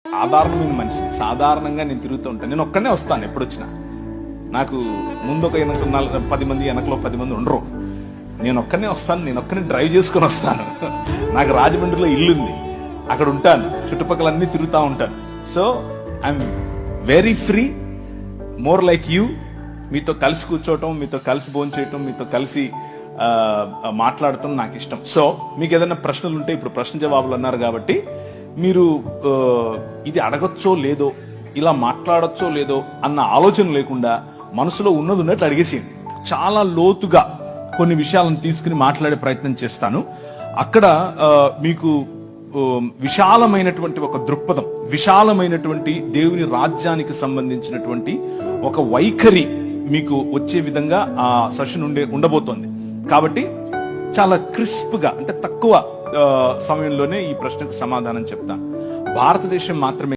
సాధారణమైన మనిషి, సాధారణంగా నేను తిరుగుతూ ఉంటాను. నేను ఒక్కనే వస్తాను ఎప్పుడు వచ్చినా. నాకు ముందు ఒక 10 మంది, వెనకలో 10 మంది ఉండరు. నేను ఒక్కనే వస్తాను, నేను ఒక్కనే డ్రైవ్ చేసుకొని వస్తాను. నాకు రాజమండ్రిలో ఇల్లు ఉంది, అక్కడ ఉంటాను, చుట్టుపక్కల అన్ని తిరుగుతూ ఉంటాను. So I'm very free, more like you. మీతో కలిసి కూర్చోవటం, మీతో కలిసి భోంచేయటం, మీతో కలిసి మాట్లాడటం నాకు ఇష్టం. సో మీకు ఏదైనా ప్రశ్నలు ఉంటే, ఇప్పుడు ప్రశ్న జవాబులు అన్నారు కాబట్టి మీరు ఇది అడగచ్చో లేదో, ఇలా మాట్లాడచ్చో లేదో అన్న ఆలోచన లేకుండా మనసులో ఉన్నది ఉన్నట్లు అడిగేసేయండి. చాలా లోతుగా కొన్ని విషయాలను తీసుకుని మాట్లాడే ప్రయత్నం చేస్తాను. అక్కడ మీకు విశాలమైనటువంటి ఒక దృక్పథం, విశాలమైనటువంటి దేవుని రాజ్యానికి సంబంధించినటువంటి ఒక వైఖరి మీకు వచ్చే విధంగా ఆ సెషన్ ఉండబోతోంది. కాబట్టి చాలా క్రిస్ప్ గా, అంటే తక్కువ సమయంలోనే ఈ ప్రశ్నకు సమాధానం చెప్తాను. భారతదేశం మాత్రమే